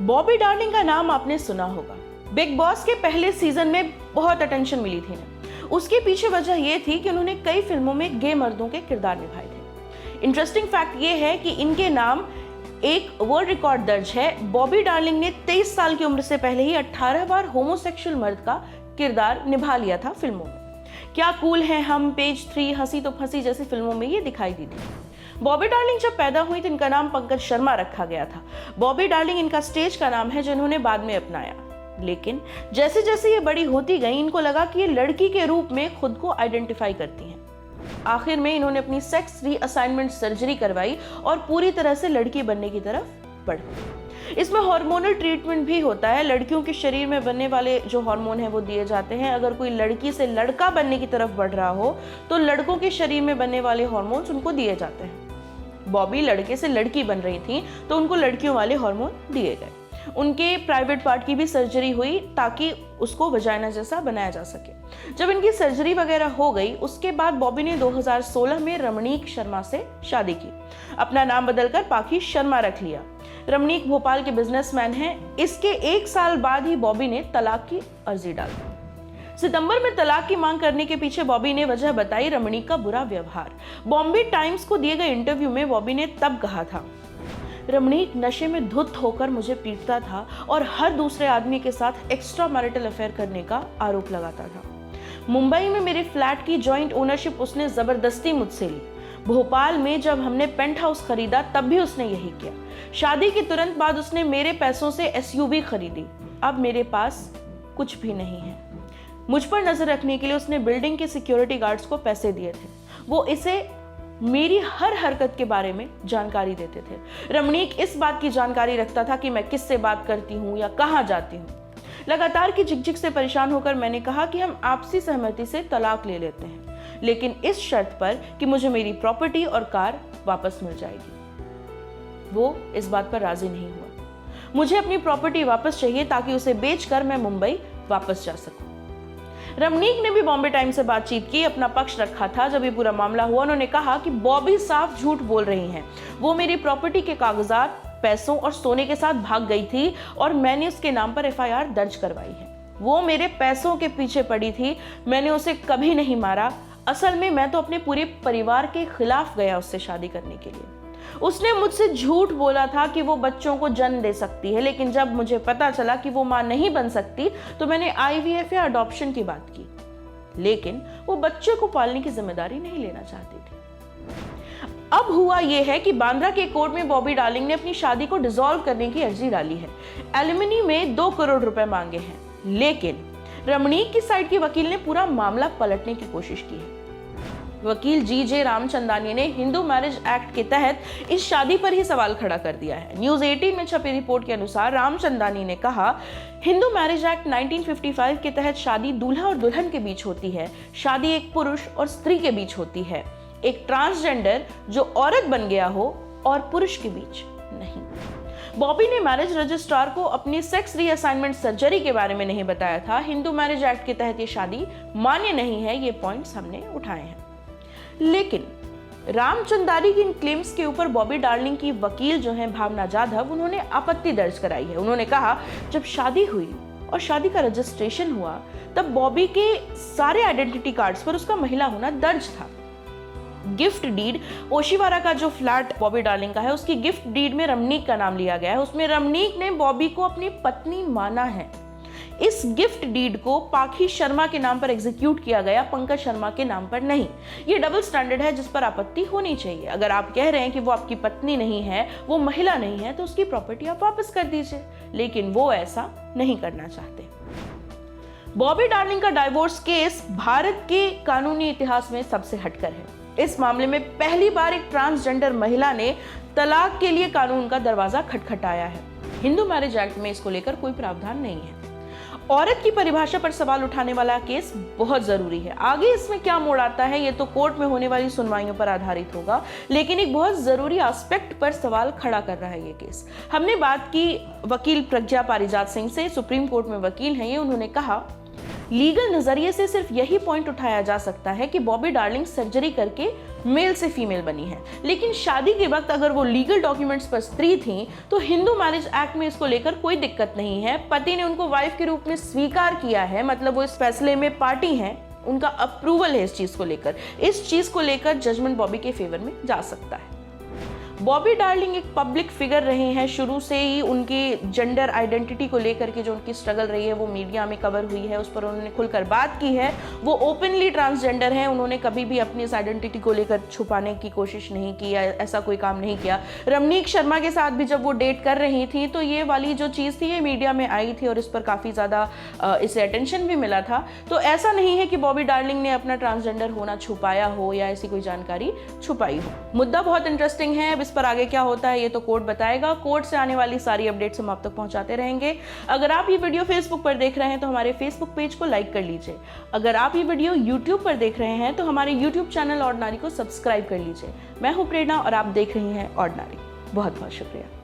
Bobby darling का नाम आपने सुना होगा। बिग बॉस के पहले सीजन में बहुत अटेंशन मिली थी इन्हें। उसके पीछे वजह यह थी कि उन्होंने कई फिल्मों में गे मर्दों के किरदार निभाए थे। इंटरेस्टिंग फैक्ट ये है कि इनके नाम एक वर्ल्ड रिकॉर्ड दर्ज है। बॉबी डार्लिंग ने 23 साल की उम्र से पहले ही 18 बार होमोसेक्सुअल मर्द का किरदार निभा लिया था फिल्मों में। क्या कूल है हम, पेज 3, हंसी तो फंसी जैसी फिल्मों में ये दिखाई दी थी। बॉबी डार्लिंग जब पैदा हुई तो इनका नाम पंकज शर्मा रखा गया था। बॉबी डार्लिंग इनका स्टेज का नाम है जो इन्होंने बाद में अपनाया। लेकिन जैसे जैसे ये बड़ी होती गई इनको लगा कि ये लड़की के रूप में खुद को आइडेंटिफाई करती हैं। आखिर में इन्होंने अपनी सेक्स रीअसाइनमेंट सर्जरी करवाई और पूरी तरह से लड़की बनने की तरफ बढ़ गई। इसमें हार्मोनल ट्रीटमेंट भी होता है। लड़कियों के शरीर में बनने वाले जो हार्मोन है वो दिए जाते हैं। अगर कोई लड़की से लड़का बनने की तरफ बढ़ रहा हो तो लड़कों के शरीर में बनने वाले हार्मोन्स उनको दिए जाते हैं। बॉबी लड़के से लड़की बन रही थी तो उनको लड़कियों वाले हार्मोन दिए गए। उनके प्राइवेट पार्ट की भी सर्जरी हुई ताकि उसको वजाइना जैसा बनाया जा सके। जब इनकी सर्जरी वगैरह हो गई उसके बाद बॉबी ने 2016 में रमणीक शर्मा से शादी की। अपना नाम बदलकर पाखी शर्मा रख लिया। रमणीक भोपाल के बिजनेसमैन हैं। इसके 1 साल बाद ही बॉबी ने तलाक की अर्जी डाल दी। सितंबर में तलाक की मांग करने के पीछे बॉबी ने वजह बताई रमणीक का बुरा व्यवहार। बॉम्बे टाइम्स को दिए गए इंटरव्यू में बॉबी ने तब कहा था, रमणीक नशे में धुत होकर मुझे पीटता था और हर दूसरे आदमी के साथ एक्स्ट्रा मैरिटल अफेयर करने का आरोप लगाता था। मुंबई में मेरे फ्लैट की जॉइंट ओनरशिप उसने जबरदस्ती मुझसे ली। भोपाल में जब हमने पेंट हाउस खरीदा तब भी उसने यही किया। शादी के तुरंत बाद उसने मेरे पैसों से एसयूवी खरीदी। अब मेरे पास कुछ भी नहीं है। मुझ पर नजर रखने के लिए उसने बिल्डिंग के सिक्योरिटी गार्ड्स को पैसे दिए थे। वो इसे मेरी हर हरकत के बारे में जानकारी देते थे। रमणीक इस बात की जानकारी रखता था कि मैं किससे बात करती हूँ या कहाँ जाती हूँ। लगातार की झिकझिक से परेशान होकर मैंने कहा कि हम आपसी सहमति से तलाक ले लेते हैं, लेकिन इस शर्त पर कि मुझे मेरी प्रॉपर्टी और कार वापस मिल जाएगी। वो इस बात पर राजी नहीं हुआ। मुझे अपनी प्रॉपर्टी वापस चाहिए ताकि उसे बेचकर मैं मुंबई वापस जा सकूं। रमणीक ने भी बॉम्बे टाइम्स से बातचीत की, अपना पक्ष रखा था। जब ये पूरा मामला हुआ उन्होंने कहा कि बॉबी साफ झूठ बोल रही हैं। वो मेरी प्रॉपर्टी के कागजात, पैसों और सोने के साथ भाग गई थी और मैंने उसके नाम पर एफआईआर दर्ज करवाई है। वो मेरे पैसों के पीछे पड़ी थी। मैंने उसे कभी नहीं मारा। असल में मैं तो अपने पूरे परिवार के खिलाफ गया उससे शादी करने के लिए। उसने मुझसे झूठ बोला था कि वो बच्चों को जन्म दे सकती है, लेकिन जब मुझे पता चला कि वो मां नहीं बन सकती तो मैंने आईवीएफ या अडॉप्शन की बात की, लेकिन वो बच्चे को पालने की जिम्मेदारी नहीं लेना चाहती थी। अब हुआ यह है कि बांद्रा के कोर्ट में बॉबी डार्लिंग ने अपनी शादी को डिसॉल्व करने की अर्जी डाली है। एलिमनी में 2 करोड़ रुपए मांगे हैं, लेकिन रमणीक की साइड के वकील ने पूरा मामला पलटने की कोशिश की है। वकील जीजे रामचंदानी ने हिंदू मैरिज एक्ट के तहत इस शादी पर ही सवाल खड़ा कर दिया है। न्यूज 18 में छपी रिपोर्ट के अनुसार रामचंदानी ने कहा, हिंदू मैरिज एक्ट 1955 के तहत शादी दूल्हा और दुल्हन के बीच होती है। शादी एक पुरुष और स्त्री के बीच होती है, एक ट्रांसजेंडर जो औरत बन गया हो और पुरुष के बीच नहीं। बॉबी ने मैरिज रजिस्ट्रार को अपनी सेक्स रीअसाइनमेंट सर्जरी के बारे में नहीं बताया था। हिंदू मैरिज एक्ट के तहत ये शादी मान्य नहीं है। ये पॉइंट्स हमने उठाए हैं। लेकिन रामचंदानी की इन क्लेम्स के ऊपर बॉबी डार्लिंग की वकील जो है भावना जाधव, उन्होंने आपत्ति दर्ज कराई है। उन्होंने कहा, जब शादी हुई और शादी का रजिस्ट्रेशन हुआ तब बॉबी के सारे आइडेंटिटी कार्ड्स पर उसका महिला होना दर्ज था। गिफ्ट डीड, ओशिवारा का जो फ्लैट बॉबी डार्लिंग का है उसकी गिफ्ट डीड में रमणीक का नाम लिया गया है। उसमें रमणीक ने बॉबी को अपनी पत्नी माना है। इस गिफ्ट डीड को पाखी शर्मा के नाम पर एग्जीक्यूट किया गया, पंकज शर्मा के नाम पर नहीं। ये डबल स्टैंडर्ड है जिस पर आपत्ति होनी चाहिए। अगर आप कह रहे हैं कि वो आपकी पत्नी नहीं है, वो महिला नहीं है, तो उसकी प्रॉपर्टी आप वापस कर दीजिए, लेकिन वो ऐसा नहीं करना चाहते। बॉबी डार्लिंग का डाइवोर्स केस भारत के कानूनी इतिहास में सबसे हटकर है। इस मामले में पहली बार एक ट्रांसजेंडर महिला ने तलाक के लिए कानून का दरवाजा खटखटाया है। हिंदू मैरिज एक्ट में इसको लेकर कोई प्रावधान नहीं है। औरत की परिभाषा पर सवाल उठाने वाला केस बहुत जरूरी है। आगे इसमें क्या मोड़ आता है ये तो कोर्ट में होने वाली सुनवाइयों पर आधारित होगा, लेकिन एक बहुत जरूरी एस्पेक्ट पर सवाल खड़ा कर रहा है ये केस। हमने बात की वकील प्रज्ञा पारिजात सिंह से, सुप्रीम कोर्ट में वकील हैं ये। उन्होंने कहा, लीगल नजरिए से सिर्फ यही पॉइंट उठाया जा सकता है कि बॉबी डार्लिंग सर्जरी करके मेल से फीमेल बनी है, लेकिन शादी के वक्त अगर वो लीगल डॉक्यूमेंट्स पर स्त्री थी तो हिंदू मैरिज एक्ट में इसको लेकर कोई दिक्कत नहीं है। पति ने उनको वाइफ के रूप में स्वीकार किया है, मतलब वो इस फैसले में पार्टी हैं, उनका अप्रूवल है इस चीज को लेकर। इस चीज को लेकर जजमेंट बॉबी के फेवर में जा सकता है। बॉबी डार्लिंग एक पब्लिक फिगर रहे हैं, शुरू से ही उनकी जेंडर आइडेंटिटी को लेकर के जो उनकी स्ट्रगल रही है वो मीडिया में कवर हुई है, उस पर उन्होंने खुलकर बात की है। वो ओपनली ट्रांसजेंडर हैं, उन्होंने कभी भी अपनी इस आइडेंटिटी को लेकर छुपाने की कोशिश नहीं की या ऐसा कोई काम नहीं किया। रमनीक शर्मा के साथ भी जब वो डेट कर रही थी तो ये वाली जो चीज़ थी ये मीडिया में आई थी और इस पर काफ़ी ज़्यादा इसे अटेंशन भी मिला था। तो ऐसा नहीं है कि बॉबी डार्लिंग ने अपना ट्रांसजेंडर होना छुपाया हो या ऐसी कोई जानकारी छुपाई हो। मुद्दा बहुत इंटरेस्टिंग है, अब इस पर आगे क्या होता है ये तो कोर्ट बताएगा। कोर्ट से आने वाली सारी अपडेट्स हम आप तक पहुंचाते रहेंगे। अगर आप ये वीडियो फेसबुक पर देख रहे हैं तो हमारे फेसबुक पेज को लाइक कर लीजिए। अगर आप ये वीडियो यूट्यूब पर देख रहे हैं तो हमारे यूट्यूब चैनल ऑर्डिनरी को सब्सक्राइब कर लीजिए। मैं हूं प्रेरणा और आप देख रही हैं ऑर्डिनरी। बहुत बहुत शुक्रिया।